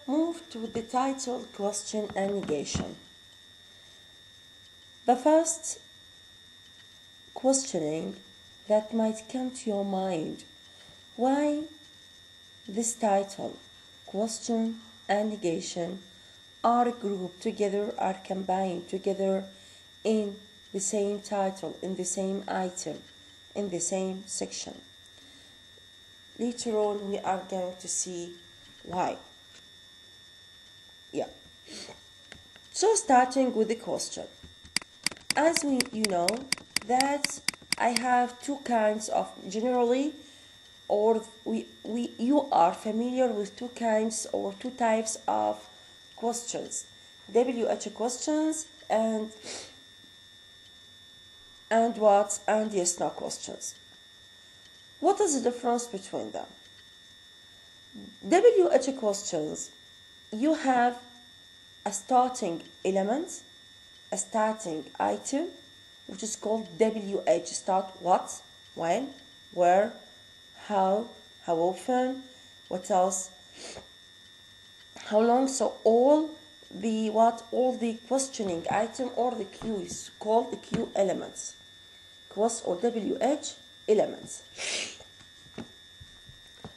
move to the title, question and negation. The first questioning that might come to your mind: why this title, question and negation, are grouped together, are combined together in the same title, in the same item, in the same section? Later on, we are going to see why. Yeah. So starting with the question, as you know that I have two kinds of, generally, or you are familiar with two kinds or two types of questions: WH questions and what and yes no questions. What is the difference between them? WH questions, you have a starting element, a starting item, which is called WH. Start what, when, where, how often, what else, how long. So all the questioning item or the Q is called the Q elements, quest or WH elements.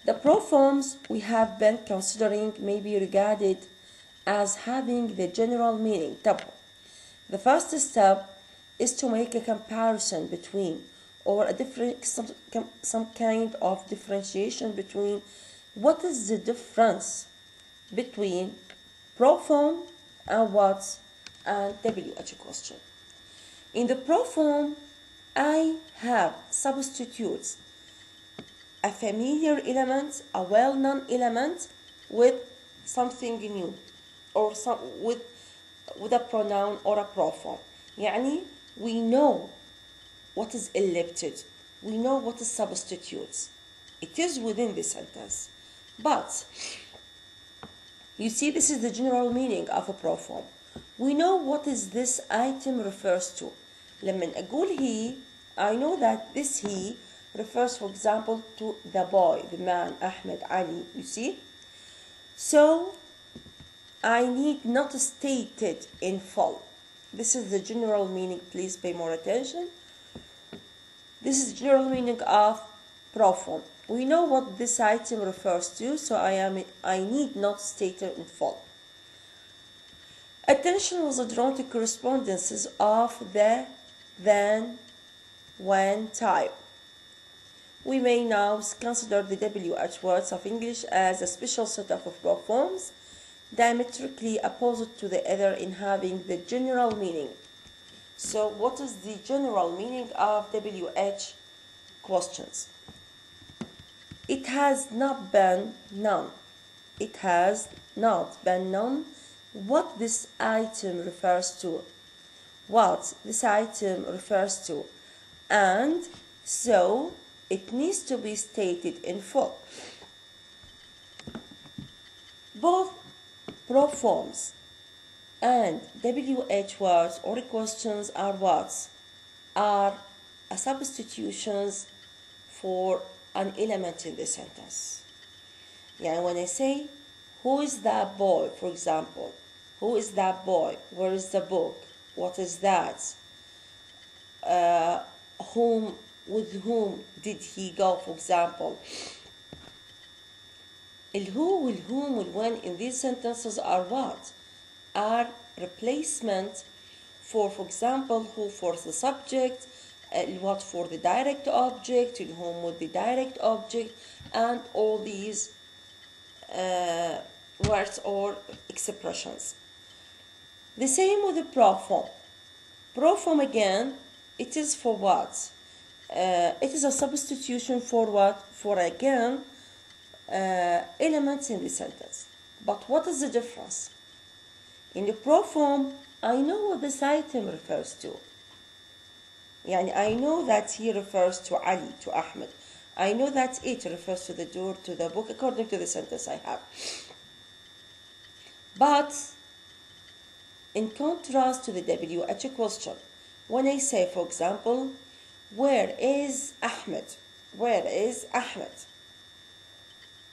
The proforms we have been considering may be regarded as having the general meaning. The first step is to make a comparison between, or a different some kind of differentiation between, what is the difference between proform and what and WH question. In the proform, I have substitutes a familiar element, a well-known element, with something new, or with a pronoun or a proform. يعني we know what is ellipted, we know what is substitutes. It is within the sentence. But you see, this is the general meaning of a proform. We know what is this item refers to. لما أقول he, I know that this he refers, for example, to the boy, the man, Ahmed, Ali, you see? So I need not state it in full. This is the general meaning. Please pay more attention. This is the general meaning of proform. We know what this item refers to, so I need not state it in full. Attention was drawn to correspondences of the then, when type. We may now consider the WH words of English as a special set of proforms, diametrically opposite to the other in having the general meaning. So what is the general meaning of WH questions? It has not been known. It has not been known what this item refers to. What this item refers to. And so it needs to be stated in full. Both proforms and WH words or questions are what? Are substitutions for an element in the sentence. Yeah, when I say, who is that boy, for example, who is that boy? Where is the book? What is that? With whom did he go, for example? الwho, will whom, will when in these sentences are what? Are replacement for example, who for the subject, what for the direct object, in whom with the direct object, and all these words or expressions. The same with the proform. Proform again, it is for what? It is a substitution for what? For again, elements in the sentence. But what is the difference? In the proform, I know what this item refers to. يعني I know that he refers to Ali, to Ahmed. I know that it refers to the door, to the book, according to the sentence I have. But in contrast to the WH question, when I say, for example, where is Ahmed? Where is Ahmed?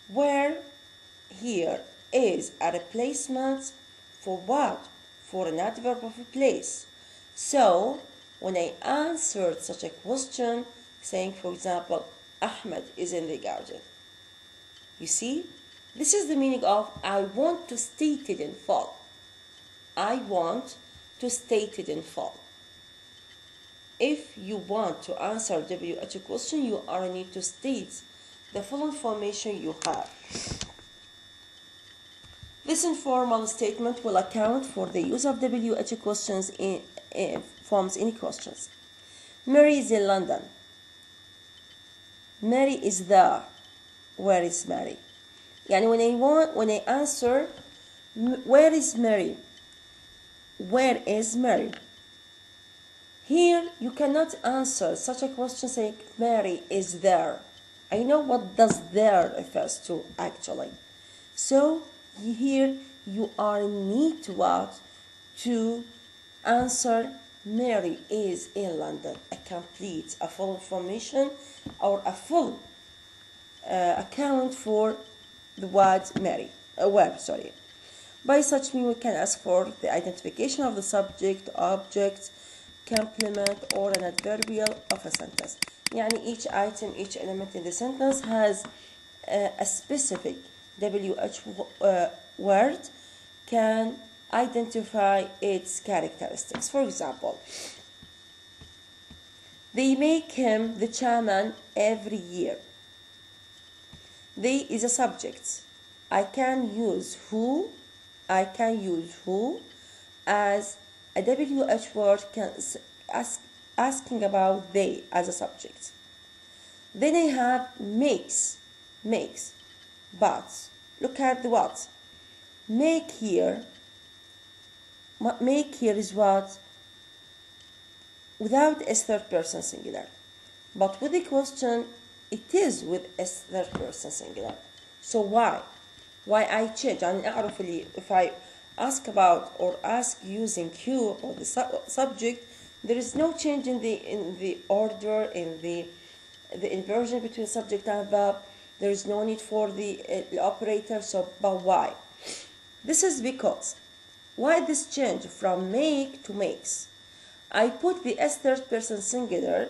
Where here is a replacement for what? For an adverb of place. So when I answered such a question, saying, for example, Ahmed is in the garden. You see, this is the meaning of I want to state it in full. I want to state it in full. If you want to answer WH question, you are need to state the full information you have. This informal statement will account for the use of WH questions in forms any questions. Mary is in London. Mary is there. Where is Mary? يعني when I answer where is Mary? Where is Mary? Here you cannot answer such a question saying Mary is there. I know what does there refers to actually. So here you are in need to what? To answer Mary is in London. A full information or a full account for the word Mary. By such means we can ask for the identification of the subject, object, complement, or an adverbial of a sentence. يعني each item, each element in the sentence has a specific WH word can identify its characteristics. For example, they make him the chairman every year. They is a subject. I can use who as a WH word asking about they as a subject. Then I have makes, but look at the what. Make here is what? Without a third person singular. But with the question, it is with a third person singular. So why? Why I change? And if I ask about or ask using Q or the subject, there is no change in the order, in the inversion between subject and verb. There is no need for the operator. So, but why? This is because why this change from make to makes? I put the S third person singular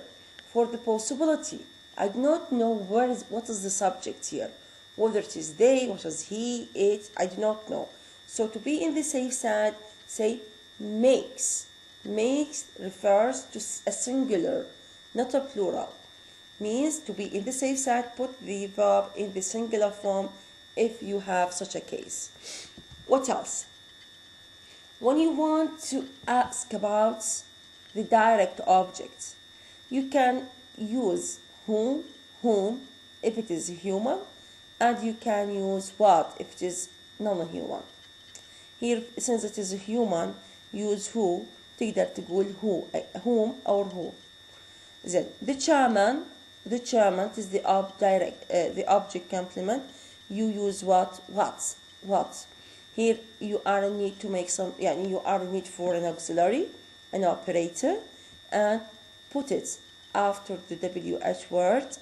for the possibility. I do not know what is the subject here. Whether it is they, what is he, it, I do not know. So to be in the safe side, say makes. Makes refers to a singular, not a plural. Means to be in the safe side, put the verb in the singular form if you have such a case. What else? When you want to ask about the direct objects, you can use whom if it is human, and you can use what if it is non-human. Here, since it is a human, use who. تقدر تقول whom or who. Then the chairman is the object complement. You use what. Here you are in need to make you are in need for an auxiliary, an operator, and put it after the WH word,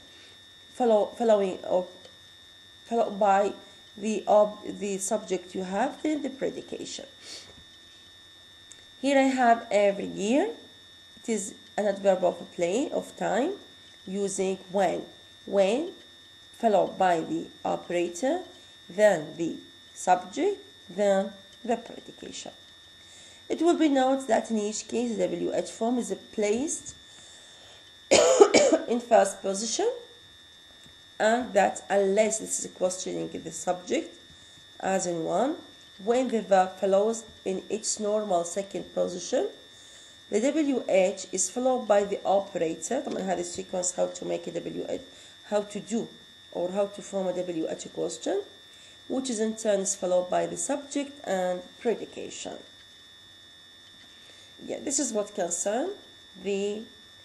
followed by the subject you have, then the predication. Here I have every year. It is an adverb of time using when followed by the operator, then the subject, then the predication. It will be noted that in each case the WH form is placed in first position, and that unless this is questioning the subject, as in one, when the verb follows in its normal second position, the WH is followed by the operator. طبعا هذا sequence how to make a WH, how to do or how to form a WH question, which is in turn is followed by the subject and predication. Yeah, this is what concerns the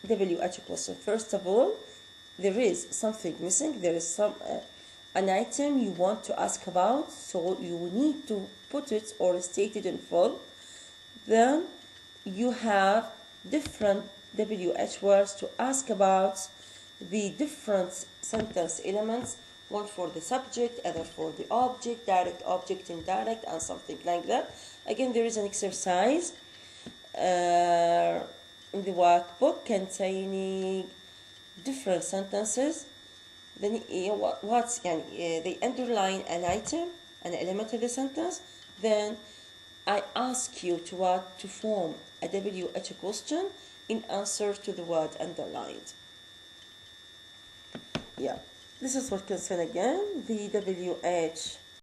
WH question. First of all, there is something missing. There is an item you want to ask about, so you need to put it or state it in full. Then you have different WH words to ask about the different sentence elements one for the subject, other for the object, direct object, indirect, and something like that. Again, there is an exercise in the workbook containing different sentences. Then they underline an item, an element of the sentence. Then I ask you to form a WH question in answer to the word underlined. Yeah, this is what concern again the WH